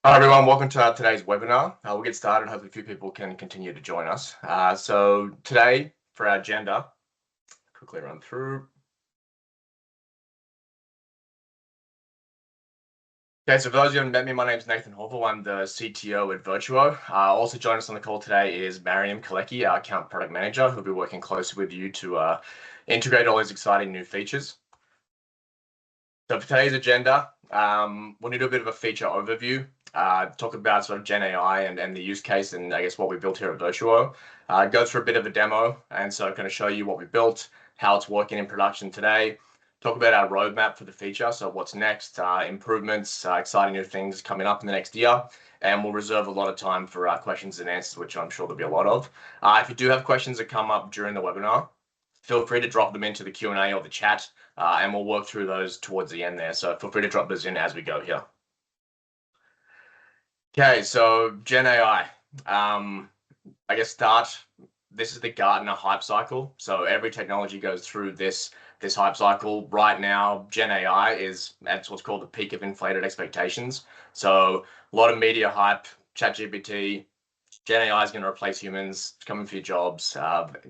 Hi everyone, welcome to today's webinar. We'll get started. Hopefully a few people can continue to join us. So today for our agenda, quickly run through. Okay, so for those of you who haven't met me, my name is Nathan Horval. I'm the CTO at Virtuo. Also joining us on the call today is Mariam Kalecki, our account product manager, who'll be working closely with you to integrate all these exciting new features. So for today's agenda, we'll do a bit of a feature overview, talk about sort of Gen AI and the use case and I guess what we built here at Virtuo, go through a bit of a demo, and so kind of show you what we built, how it's working in production today, talk about our roadmap for the feature, so what's next, improvements, exciting new things coming up in the next year, and we'll reserve a lot of time for questions and answers, which I'm sure there'll be a lot of. If you do have questions that come up during the webinar, feel free to drop them into the Q&A or the chat, and we'll work through those towards the end there. So feel free to drop those in as we go here. Okay, so Gen AI. I guess this is the Gartner hype cycle. So every technology goes through this hype cycle. Right now, Gen AI is at what's called the peak of inflated expectations. So a lot of media hype, ChatGPT, Gen AI is going to replace humans, it's coming for your jobs.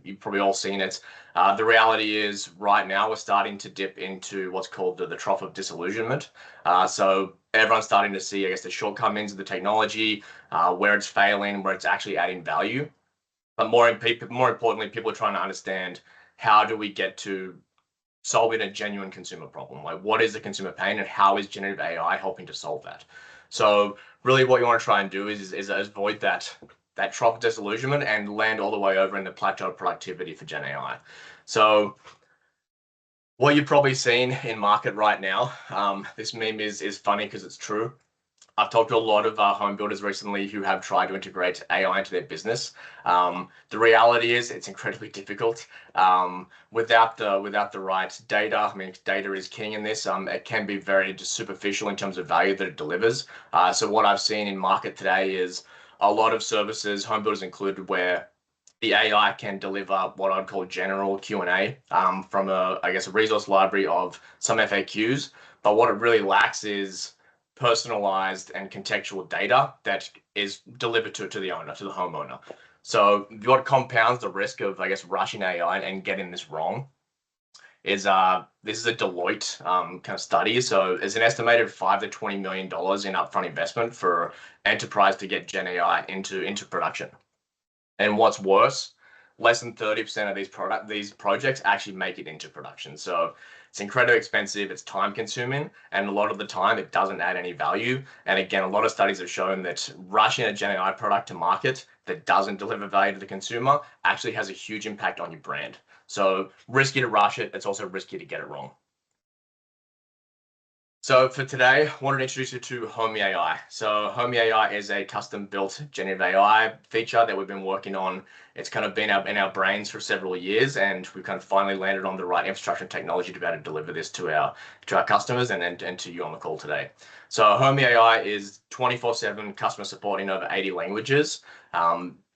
You've probably all seen it. The reality is right now we're starting to dip into what's called the trough of disillusionment. So everyone's starting to see, I guess, the shortcomings of the technology, where it's failing, where it's actually adding value. But more importantly, people are trying to understand how do we get to solving a genuine consumer problem? Like what is the consumer pain and how is generative AI helping to solve that? So really what you want to try and do is avoid that trough of disillusionment and land all the way over in the plateau of productivity for Gen AI. So what you've probably seen in market right now, this meme is funny because it's true. I've talked to a lot of home builders recently who have tried to integrate AI into their business. The reality is it's incredibly difficult. Without the right data, I mean, data is king in this. It can be very just superficial in terms of value that it delivers. So what I've seen in market today is a lot of services, home builders included, where the AI can deliver what I'd call general Q&A from I guess, a resource library of some FAQs. But what it really lacks is personalized and contextual data that is delivered to the owner, to the homeowner. So what compounds the risk of, I guess, rushing AI and getting this wrong is this is a Deloitte kind of study. So it's an estimated $5 to $20 million in upfront investment for enterprise to get Gen AI into production. And what's worse, less than 30% of these projects actually make it into production. So it's incredibly expensive, it's time consuming, and a lot of the time it doesn't add any value. And again, a lot of studies have shown that rushing a Gen AI product to market that doesn't deliver value to the consumer actually has a huge impact on your brand. So risky to rush it, it's also risky to get it wrong. So for today, I wanted to introduce you to HomieAI. So HomieAI is a custom-built generative AI feature that we've been working on. It's kind of been in our brains for several years, and we've kind of finally landed on the right infrastructure and technology to be able to deliver this to our customers and to you on the call today. So HomieAI is 24/7 customer support in over 80 languages.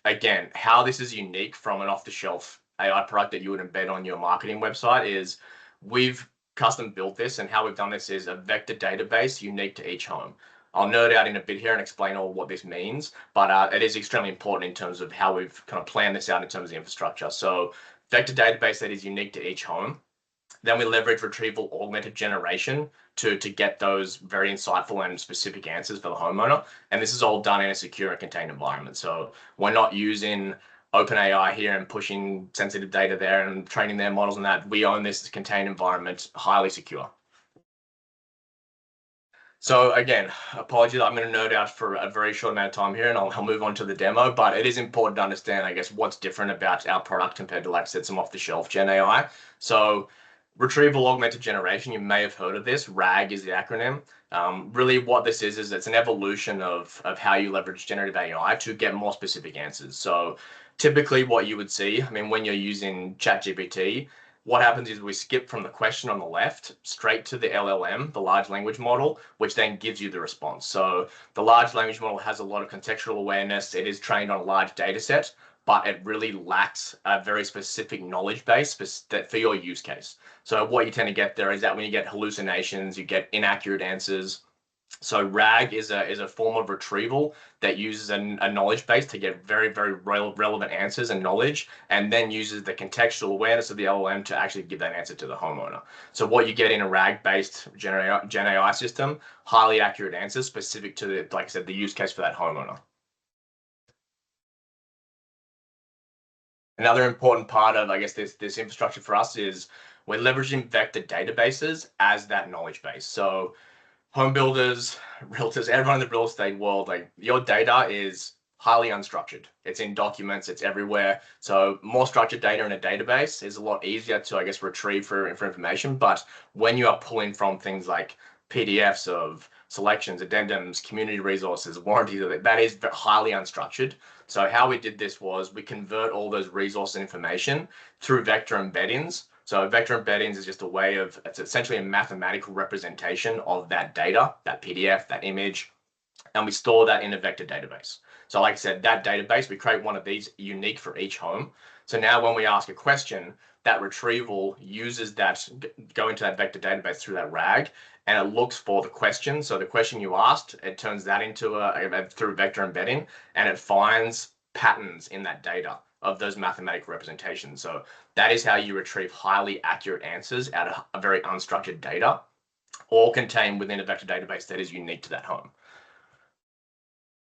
Again, how this is unique from an off-the-shelf AI product that you would embed on your marketing website is we've custom built this, and how we've done this is a vector database unique to each home. I'll nerd out in a bit here and explain all what this means, but it is extremely important in terms of how we've kind of planned this out in terms of the infrastructure. So vector database that is unique to each home. Then we leverage retrieval augmented generation to get those very insightful and specific answers for the homeowner. And this is all done in a secure and contained environment. So we're not using OpenAI here and pushing sensitive data there and training their models and that. We own this contained environment, highly secure. So again, apologies, I'm going to nerd out for a very short amount of time here and I'll move on to the demo, but it is important to understand, I guess, what's different about our product compared to, like I said, some off-the-shelf Gen AI. So retrieval augmented generation, you may have heard of this. RAG is the acronym. Really what this is it's an evolution of how you leverage generative AI to get more specific answers. So typically what you would see, I mean, when you're using ChatGPT, what happens is we skip from the question on the left straight to the LLM, the large language model, which then gives you the response. So the large language model has a lot of contextual awareness. It is trained on a large data set, but it really lacks a very specific knowledge base for your use case. So what you tend to get there is that when you get hallucinations, you get inaccurate answers, So RAG is a form of retrieval that uses a knowledge base to get very, very relevant answers and knowledge, and then uses the contextual awareness of the LLM to actually give that answer to the homeowner. So what you get in a RAG-based Gen AI system, highly accurate answers specific to the, like I said, the use case for that homeowner. Another important part of, I guess, this infrastructure for us is we're leveraging vector databases as that knowledge base. So home builders, realtors, everyone in the real estate world, like your data is highly unstructured. It's in documents, it's everywhere. So more structured data in a database is a lot easier to, I guess, retrieve for information. But when you are pulling from things like PDFs of selections, addendums, community resources, warranties, that is highly unstructured. So how we did this was we convert all those resource information through vector embeddings. So vector embeddings is just a way of, it's essentially a mathematical representation of that data, that PDF, that image, and we store that in a vector database. So like I said, that database, we create one of these unique for each home. So now when we ask a question, that retrieval uses that, go into that vector database through that RAG, and it looks for the question. So the question you asked, it turns that into through vector embedding, and it finds patterns in that data of those mathematical representations. So that is how you retrieve highly accurate answers out of a very unstructured data, all contained within a vector database that is unique to that home.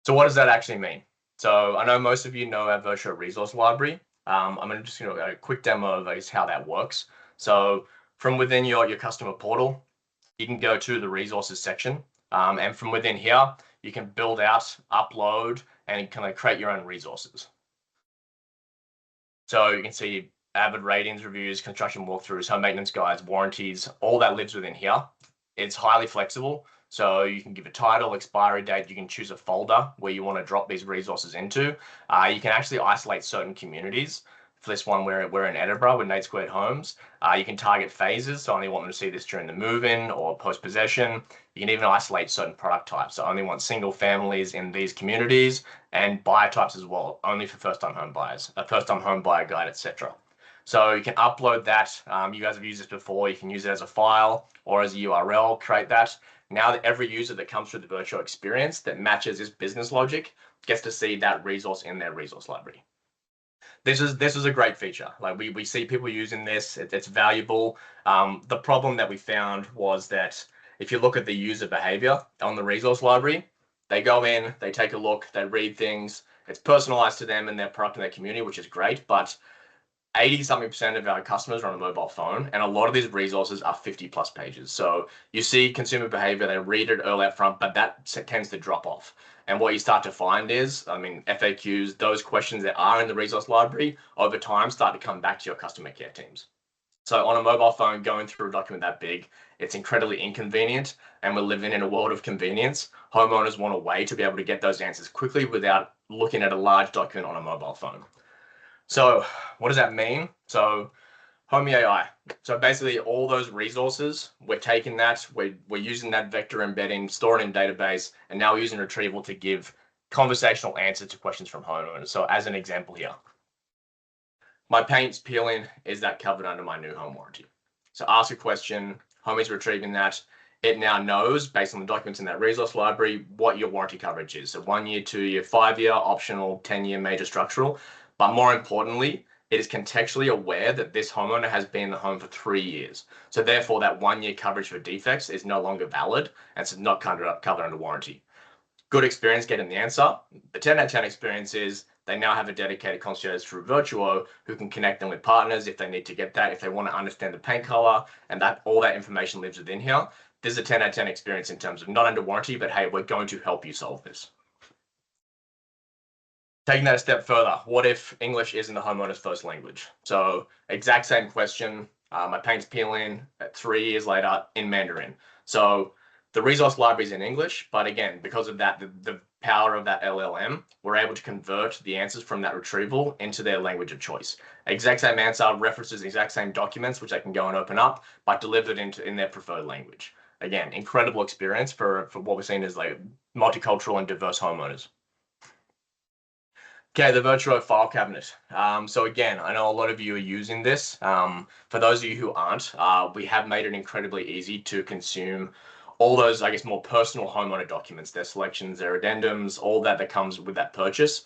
So what does that actually mean? So I know most of you know our Virtuo resource library. I'm going to just a quick demo of how that works. So from within your customer portal, you can go to the resources section. And from within here, you can build out, upload, and kind of create your own resources. So you can see avid ratings, reviews, construction walkthroughs, home maintenance guides, warranties, all that lives within here. It's highly flexible. So you can give a title, expiry date, you can choose a folder where you want to drop these resources into. You can actually isolate certain communities. For this one, we're in Edinburgh with 8 Squared Homes. You can target phases, so only want them to see this during the move-in or post-possession. You can even isolate certain product types, so only want single families in these communities, and buyer types as well, only for first-time home buyers, a first-time home buyer guide, etc. So you can upload that. You guys have used this before. You can use it as a file or as a URL, create that. Now that every user that comes through the Virtuo experience that matches this business logic gets to see that resource in their resource library. This is a great feature. Like we see people using this, it's valuable. The problem that we found was that if you look at the user behavior on the resource library, they go in, they take a look, they read things. It's personalized to them and their product and their community, which is great. But 80-something% of our customers are on a mobile phone, and a lot of these resources are 50+ pages. So you see consumer behavior, they read it early up front, but that tends to drop off. And what you start to find is, I mean, FAQs, those questions that are in the resource library over time start to come back to your customer care teams. So on a mobile phone, going through a document that big, it's incredibly inconvenient, and we're living in a world of convenience. Homeowners want a way to be able to get those answers quickly without looking at a large document on a mobile phone. So what does that mean? So HomieAI. So basically all those resources, we're taking that, we're using that vector embedding, store it in database, and now we're using retrieval to give conversational answers to questions from homeowners. So as an example here, my paint's peeling, is that covered under my new home warranty? So ask a question, Homie's retrieving that. It now knows, based on the documents in that resource library, what your warranty coverage is. So 1 year, 2 year, 5 year, optional, 10-year major structural. But more importantly, it is contextually aware that this homeowner has been in the home for 3 years. So therefore, that 1 year coverage for defects is no longer valid, and it's not covered under warranty. Good experience getting the answer. The 10 out of 10 experience is they now have a dedicated concierge through Virtuo who can connect them with partners if they need to get that, if they want to understand the paint color, and that all that information lives within here. This is a 10 out of 10 experience in terms of not under warranty, but hey, we're going to help you solve this. Taking that a step further, what if English isn't the homeowner's first language? So exact same question, my paint's peeling 3 years later in Mandarin. So the resource library is in English, but again, because of that, the power of that LLM, we're able to convert the answers from that retrieval into their language of choice. Exact same answer, references exact same documents, which they can go and open up, but delivered in their preferred language. Again, incredible experience for what we're seeing as like multicultural and diverse homeowners. Okay, the Virtuo file cabinet. So again, I know a lot of you are using this. For those of you who aren't, we have made it incredibly easy to consume all those, I guess, more personal homeowner documents, their selections, their addendums, all that comes with that purchase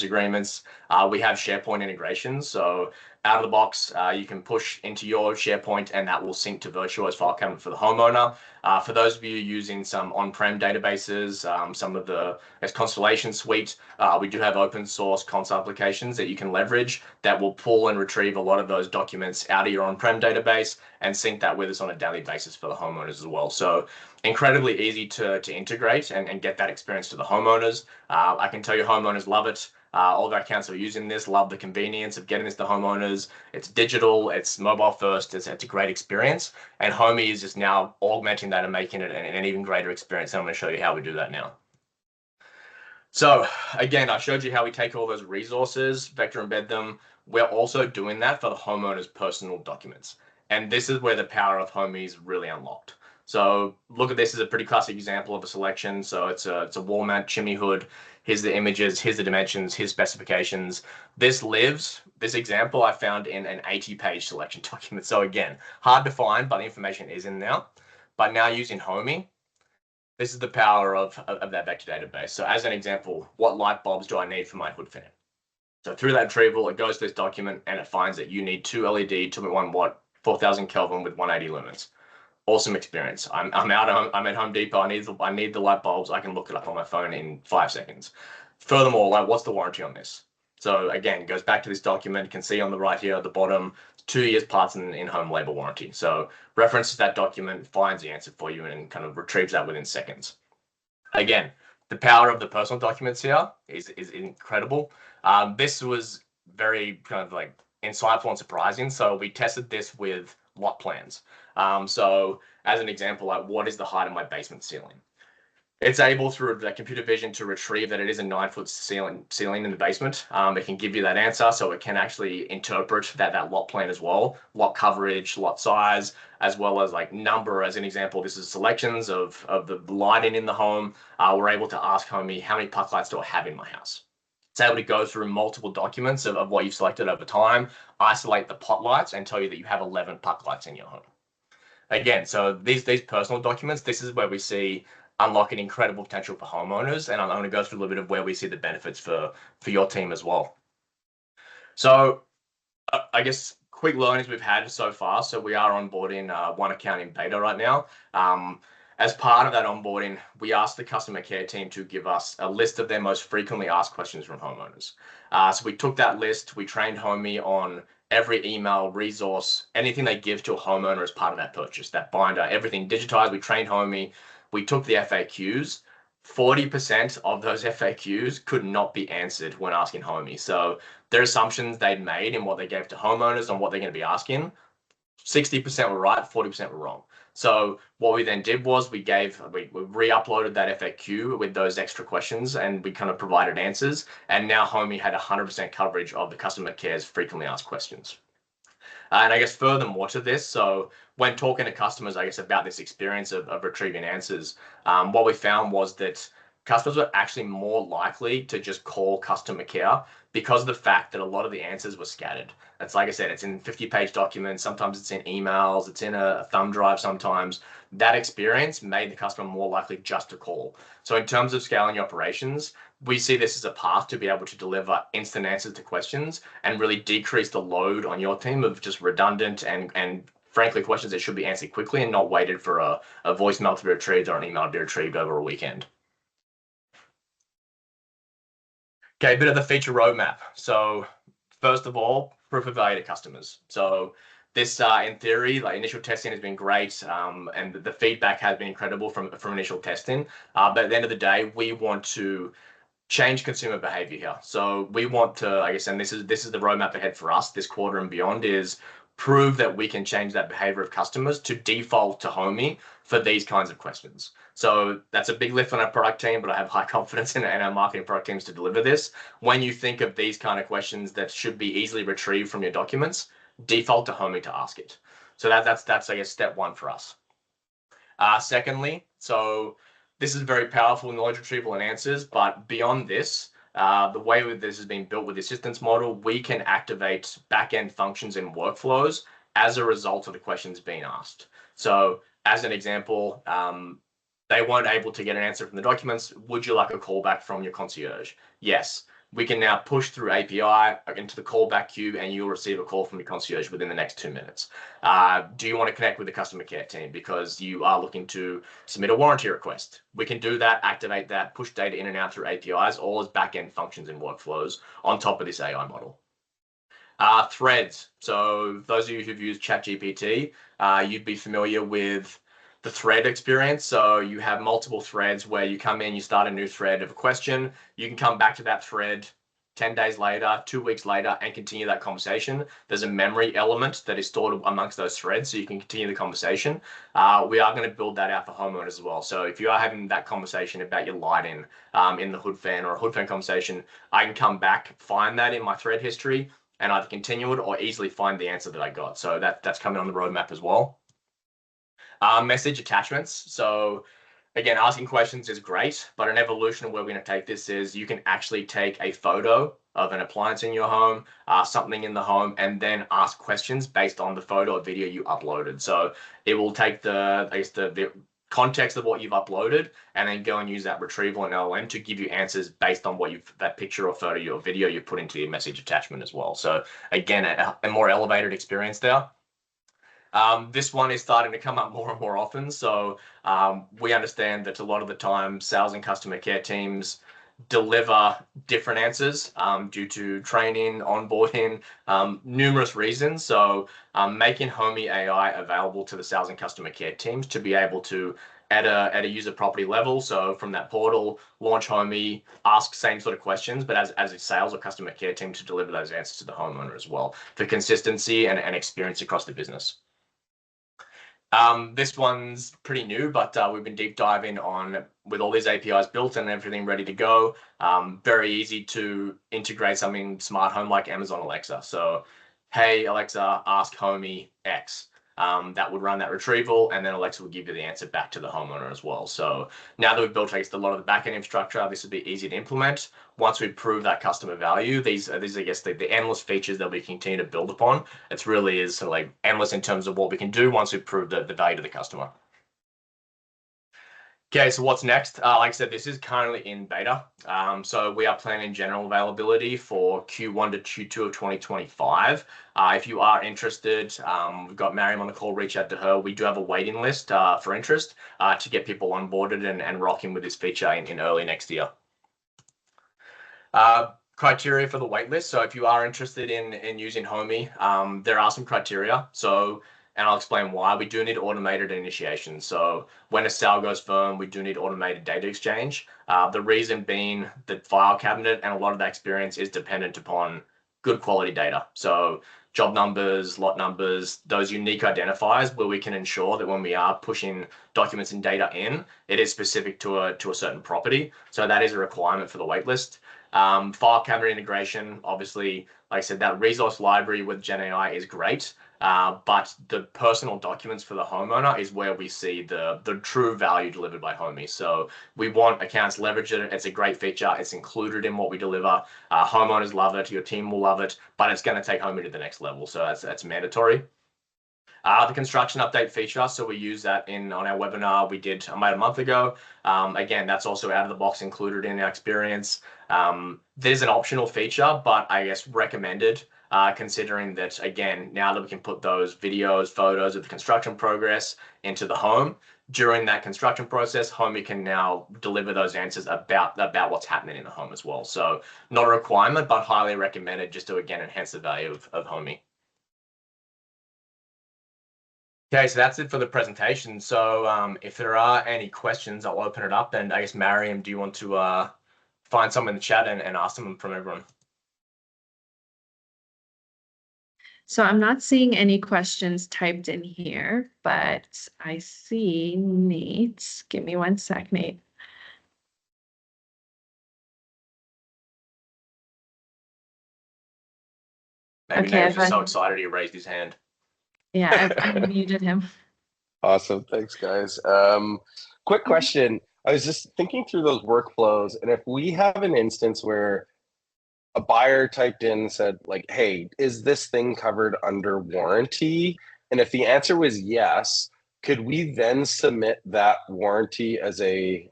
agreements. We have SharePoint integrations. So out of the box, you can push into your SharePoint and that will sync to Virtuo's file cabinet for the homeowner. For those of you using some on-prem databases, some of the Constellation Suite, we do have open source console applications that you can leverage that will pull and retrieve a lot of those documents out of your on-prem database and sync that with us on a daily basis for the homeowners as well. So incredibly easy to integrate and get that experience to the homeowners. I can tell you homeowners love it. All of our accounts are using this, love the convenience of getting this to homeowners. It's digital, it's mobile first, it's a great experience. And Homie is just now augmenting that and making it an even greater experience. And I'm going to show you how we do that now. So again, I showed you how we take all those resources, vector embed them. We're also doing that for the homeowner's personal documents. And this is where the power of Homie is really unlocked. So look at this as a pretty classic example of a selection. So it's a wall mount chimney hood. Here's the images, here's the dimensions, here's specifications. This example I found in an 80-page selection document. So again, hard to find, but the information is in now. But now using Homie, this is the power of that vector database. So as an example, what light bulbs do I need for my hood fan? So through that retrieval, it goes to this document and it finds that you need 2 LED, 2.1 watt, 4,000 Kelvin with 180 lumens. Awesome experience. I'm at Home Depot. I need the light bulbs. I can look it up on my phone in 5 seconds. Furthermore, like, what's the warranty on this? So again, it goes back to this document. You can see on the right here at the bottom, 2 years parts in home labor warranty. So references that document, finds the answer for you, and kind of retrieves that within seconds. Again, the power of the personal documents here is incredible. This was very kind of like insightful and surprising. So we tested this with lot plans. So as an example, like, what is the height of my basement ceiling? It's able through the computer vision to retrieve that it is a 9-foot ceiling in the basement. It can give you that answer, so it can actually interpret that lot plan as well, lot coverage, lot size, as well as like number. As an example, this is selections of the lighting in the home. We're able to ask Homie, how many puck lights do I have in my house? It's able to go through multiple documents of what you've selected over time, isolate the pot lights, and tell you that you have 11 puck lights in your home. Again, so these personal documents, this is where we see unlocking incredible potential for homeowners, and I'm going to go through a little bit of where we see the benefits for your team as well. So I guess quick learnings we've had so far. So we are onboarding one account in beta right now. As part of that onboarding, we asked the customer care team to give us a list of their most frequently asked questions from homeowners. So we took that list, we trained Homie on every email, resource, anything they give to a homeowner as part of that purchase, that binder, everything digitized. We trained Homie. We took the FAQs. 40% of those FAQs could not be answered when asking Homie. So their assumptions they'd made in what they gave to homeowners on what they're going to be asking, 60% were right, 40% were wrong. So what we then did was we re-uploaded that FAQ with those extra questions, and we kind of provided answers. And now Homie had 100% coverage of the customer care's frequently asked questions. And I guess furthermore to this, so when talking to customers, I guess, about this experience of retrieving answers, what we found was that customers were actually more likely to just call customer care because of the fact that a lot of the answers were scattered. It's like I said, it's in 50-page documents. Sometimes it's in emails. It's in a thumb drive sometimes. That experience made the customer more likely just to call. So in terms of scaling your operations, we see this as a path to be able to deliver instant answers to questions and really decrease the load on your team of just redundant and frankly questions that should be answered quickly and not waited for a voicemail to be retrieved or an email to be retrieved over a weekend. Okay, a bit of the feature roadmap. So first of all, proof of value to customers. So this, in theory, like initial testing has been great, and the feedback has been incredible from initial testing. But at the end of the day, we want to change consumer behavior here. So we want to, I guess, and this is the roadmap ahead for us this quarter and beyond, is prove that we can change that behavior of customers to default to Homie for these kinds of questions. So that's a big lift on our product team, but I have high confidence in our marketing product teams to deliver this. When you think of these kind of questions that should be easily retrieved from your documents, default to Homie to ask it. So that's I guess step one for us. Secondly, so this is very powerful knowledge retrieval and answers, but beyond this, the way this has been built with the assistance model, we can activate back-end functions and workflows as a result of the questions being asked. So as an example, They weren't able to get an answer from the documents. Would you like a callback from your concierge? Yes. We can now push through API into the callback queue, and you'll receive a call from your concierge within the next 2 minutes. Do you want to connect with the customer care team because you are looking to submit a warranty request? We can do that, activate that, push data in and out through APIs, all as back-end functions and workflows on top of this AI model. Threads. So those of you who've used ChatGPT, you'd be familiar with the thread experience. So you have multiple threads where you come in, you start a new thread of a question. You can come back to that thread 10 days later, 2 weeks later, and continue that conversation. There's a memory element that is stored amongst those threads, so you can continue the conversation. We are going to build that out for homeowners as well. So if you are having that conversation about your lighting in the hood fan, or a hood fan conversation, I can come back, find that in my thread history, and either continue it or easily find the answer that I got. So that's coming on the roadmap as well. Message attachments. So again, asking questions is great, but an evolution of where we're going to take this is you can actually take a photo of an appliance in your home, something in the home, and then ask questions based on the photo or video you uploaded. So it will take the context of what you've uploaded and then go and use that retrieval and LLM to give you answers based on what that picture or photo or video you put into your message attachment as well. So again, a more elevated experience there. This one is starting to come up more and more often. So we understand that a lot of the time sales and customer care teams deliver different answers due to training, onboarding, numerous reasons. So making HomieAI available to the sales and customer care teams to be able to at a user property level. So from that portal, launch Homie, ask same sort of questions, but as a sales or customer care team to deliver those answers to the homeowner as well for consistency and experience across the business. This one's pretty new, but we've been deep diving on with all these APIs built and everything ready to go. Very easy to integrate something smart home like Amazon Alexa. So, hey, Alexa, ask Homie X. That would run that retrieval, and then Alexa will give you the answer back to the homeowner as well. So now that we've built a lot of the backend infrastructure, this will be easy to implement. Once we prove that customer value, these I guess the endless features that we continue to build upon. It really is sort of like endless in terms of what we can do once we prove the value to the customer. Okay, so what's next? Like I said, this is currently in beta. So we are planning general availability for Q1 to Q2 of 2025. If you are interested, we've got Mariam on the call, reach out to her. We do have a waiting list for interest to get people onboarded and rocking with this feature in early next year. Criteria for the waitlist. So if you are interested in using Homie, there are some criteria. And I'll explain why. We do need automated initiation. So when a sale goes firm, we do need automated data exchange. The reason being that file cabinet and a lot of that experience is dependent upon good quality data. So job numbers, lot numbers, those unique identifiers where we can ensure that when we are pushing documents and data in, it is specific to a certain property. So that is a requirement for the waitlist. File cabinet integration, obviously, like I said, that resource library with GenAI is great. But the personal documents for the homeowner is where we see the true value delivered by Homie. So we want accounts leverage it. It's a great feature. It's included in what we deliver. Homeowners love it. Your team will love it, but it's going to take Homie to the next level. So that's mandatory. The construction update feature. So we use that on our webinar we did about a month ago. Again, that's also out of the box included in our experience. There's an optional feature, but I guess recommended. Considering that, again, now that we can put those videos, photos of the construction progress into the home, during that construction process, Homie can now deliver those answers about what's happening in the home as well. So not a requirement, but highly recommended just to, again, enhance the value of Homie. Okay, so that's it for the presentation. So if there are any questions, I'll open it up. And I guess, Mariam, do you want to find some in the chat and ask them from everyone? So I'm not seeing any questions typed in here, but I see Nate's. Give me one sec, Nate. Maybe okay, Nate's just so excited he raised his hand. Yeah, I've muted him. Awesome. Thanks, guys. Quick question. I was just thinking through those workflows, and if we have an instance where a buyer typed in and said, like, hey, is this thing covered under warranty? And if the answer was yes, could we then submit that warranty as a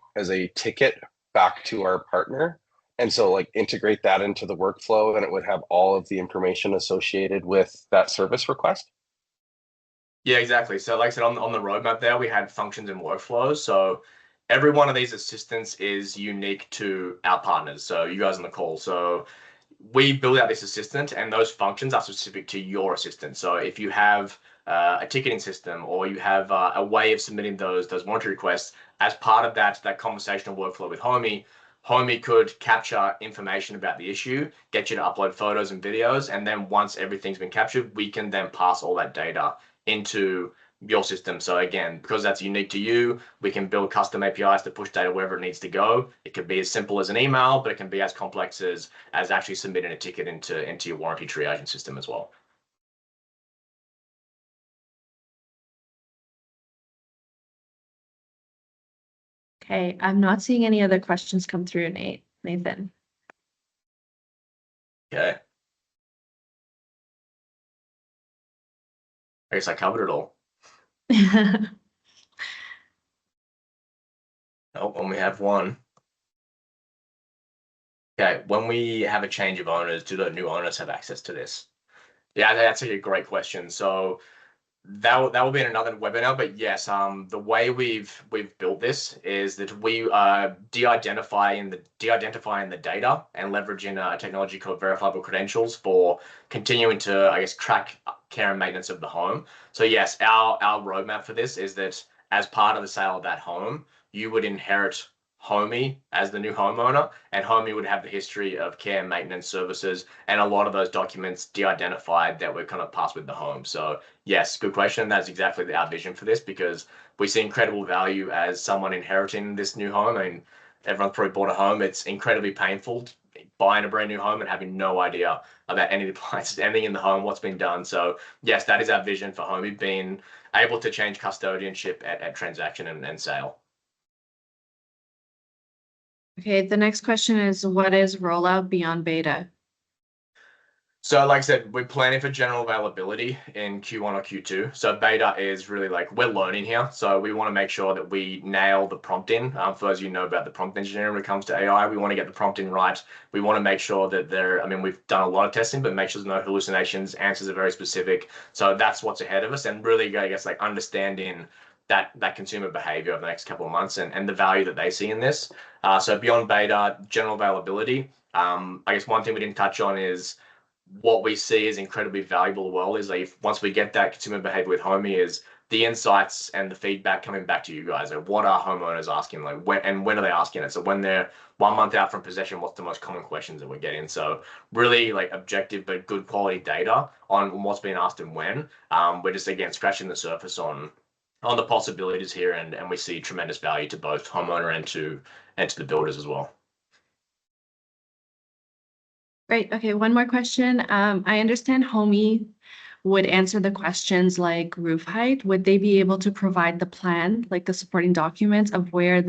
ticket back to our partner? And so like integrate that into the workflow and it would have all of the information associated with that service request? Yeah, exactly. So like I said, on the roadmap there, we had functions and workflows. So every one of these assistants is unique to our partners. So you guys on the call. So we build out this assistant and those functions are specific to your assistant. So if you have a ticketing system or you have a way of submitting those warranty requests as part of that conversational workflow with Homie could capture information about the issue, get you to upload photos and videos, and then once everything's been captured, we can then pass all that data into your system. So again, because that's unique to you, we can build custom APIs to push data wherever it needs to go. It could be as simple as an email, but it can be as complex as actually submitting a ticket into your warranty triaging system as well. Okay, I'm not seeing any other questions come through, Nathan. Okay. I guess I covered it all. Oh, and we have one. Okay, when we have a change of owners, do the new owners have access to this? Yeah, that's a great question. So that will be in another webinar, but yes, the way we've built this is that we are de-identifying the data and leveraging a technology called verifiable credentials for continuing to, I guess, track care and maintenance of the home. So yes, our roadmap for this is that as part of the sale of that home, you would inherit Homie as the new homeowner, and Homie would have the history of care and maintenance services and a lot of those documents de-identified that were kind of passed with the home. So yes, good question. That's exactly our vision for this because we see incredible value as someone inheriting this new home. I mean, everyone's probably bought a home. It's incredibly painful buying a brand new home and having no idea about any of the appliances, anything in the home, what's been done. So yes, that is our vision for Homie, being able to change custodianship at transaction and sale. Okay, the next question is, what is rollout beyond beta? So like I said, we're planning for general availability in Q1 or Q2. So beta is really like we're learning here. So we want to make sure that we nail the prompting. For those of you know about the prompt engineering when it comes to AI, we want to get the prompting right. We want to make sure that we've done a lot of testing, but make sure there's no hallucinations. Answers are very specific. So that's what's ahead of us. And really, I guess, like understanding that consumer behavior over the next couple of months and the value that they see in this. So beyond beta, general availability. I guess one thing we didn't touch on is what we see is incredibly valuable as well is like once we get that consumer behavior with Homie is the insights and the feedback coming back to you guys. Like what are homeowners asking? Like when are they asking it? So when they're 1 month out from possession, what's the most common questions that we're getting? So really like objective but good quality data on what's being asked and when. We're just again scratching the surface on the possibilities here and we see tremendous value to both homeowner and to the builders as well. Great. Okay, one more question. I understand Homie would answer the questions like roof height. Would they be able to provide the plan, like the supporting documents of where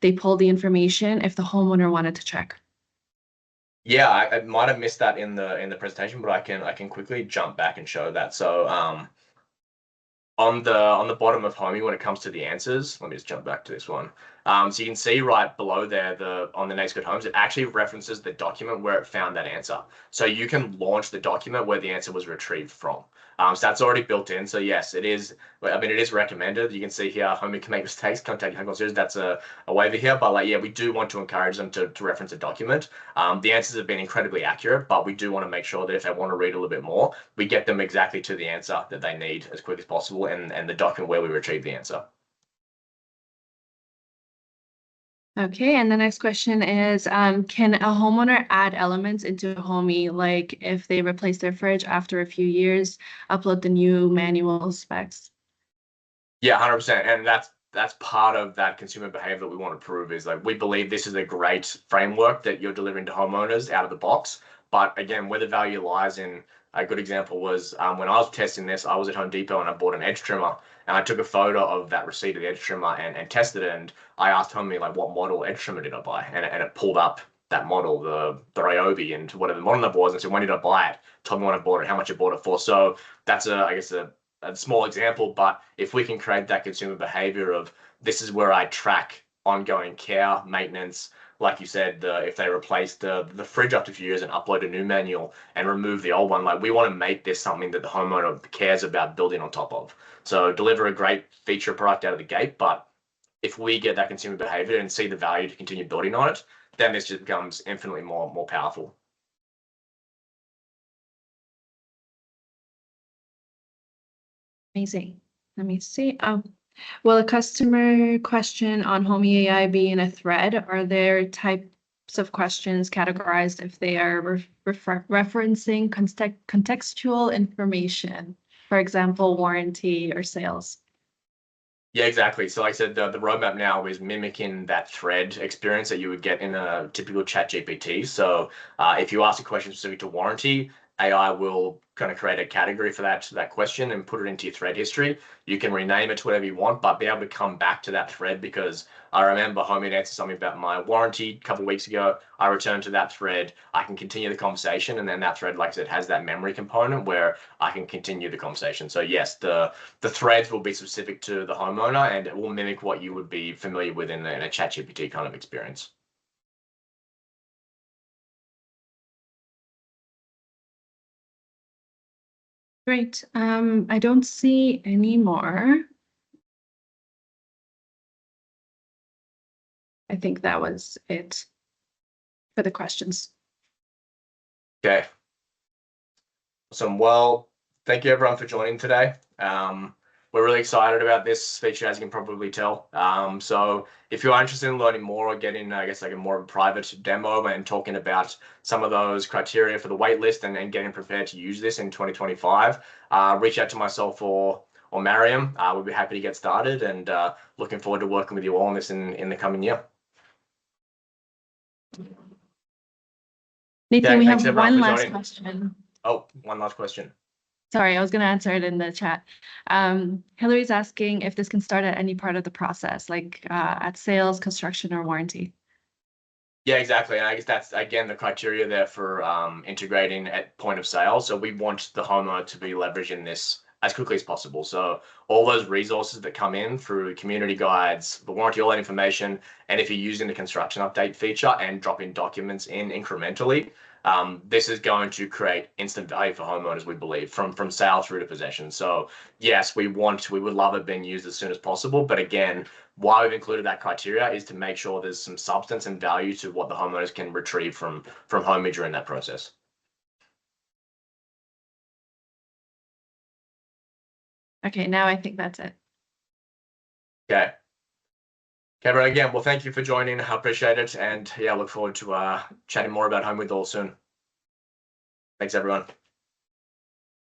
they pull the information if the homeowner wanted to check? Yeah, I might have missed that in the presentation, but I can quickly jump back and show that. So on the bottom of Homie, when it comes to the answers, let me just jump back to this one. So you can see right below there, on the Next Good Homes, it actually references the document where it found that answer. So you can launch the document where the answer was retrieved from. So that's already built in. So yes, it is. I mean, it is recommended. You can see here, Homie can make mistakes. Contact Home Concierge. That's a waiver here. But like, yeah, we do want to encourage them to reference a document. The answers have been incredibly accurate, but we do want to make sure that if they want to read a little bit more, we get them exactly to the answer that they need as quick as possible and the document where we retrieve the answer. Okay, and the next question is, can a homeowner add elements into Homie, like if they replace their fridge after a few years, upload the new manual specs? Yeah, 100%. And that's part of that consumer behavior that we want to prove is like we believe this is a great framework that you're delivering to homeowners out of the box. But again, where the value lies in a good example was when I was testing this, I was at Home Depot and I bought an edge trimmer and I took a photo of that receipt of the edge trimmer and tested it. And I asked Homie like what model edge trimmer did I buy? And it pulled up that model, the Ryobi and whatever the model number was, and said, when did I buy it? Told me when I bought it, how much I bought it for. So that's I guess a a small example, but if we can create that consumer behavior of this is where I track ongoing care, maintenance, like you said, if they replace the fridge after a few years and upload a new manual and remove the old one, like we want to make this something that the homeowner cares about building on top of. So deliver a great feature product out of the gate, but if we get that consumer behavior and see the value to continue building on it, then this just becomes infinitely more powerful. Amazing. Let me see. Will a customer question on HomieAI be in a thread? Are there types of questions categorized if they are referencing contextual information, for example, warranty or sales? Yeah, exactly. So like I said, the roadmap now is mimicking that thread experience that you would get in a typical chat GPT. So if you ask a question specific to warranty, AI will kind of create a category for that question and put it into your thread history. You can rename it to whatever you want, but be able to come back to that thread, because I remember Homie had answered something about my warranty a couple of weeks ago. I returned to that thread. I can continue the conversation, and then that thread, like I said, has that memory component where I can continue the conversation. So yes, the threads will be specific to the homeowner, and it will mimic what you would be familiar with in a ChatGPT kind of experience. Great. I don't see any more. I think that was it for the questions. Okay. Awesome. Well, thank you everyone for joining today. We're really excited about this feature, as you can probably tell. So if you're interested in learning more or getting, I guess, like a more private demo and talking about some of those criteria for the waitlist and getting prepared to use this in 2025, reach out to myself or Mariam. We'd be happy to get started, and looking forward to working with you all on this in the coming year. Nathan, Okay, we thanks have everyone one for last joining. question. Oh, one last question. Sorry, I was going to answer it in the chat. Hillary's asking if this can start at any part of the process, like at sales, construction, or warranty. Yeah, exactly. And I guess that's, again, the criteria there for integrating at point of sale. So we want the homeowner to be leveraging this as quickly as possible. So all those resources that come in through community guides, the warranty, all that information, and if you're using the construction update feature and dropping documents in incrementally, this is going to create instant value for homeowners, we believe, from sale through to possession. So yes, we would love it being used as soon as possible. But again, why we've included that criteria is to make sure there's some substance and value to what the homeowners can retrieve from Homie during that process. Okay, now I think that's it. Okay. Kevin, again, well, thank you for joining. I appreciate it. And yeah, look forward to chatting more about Home with all soon. Thanks, everyone.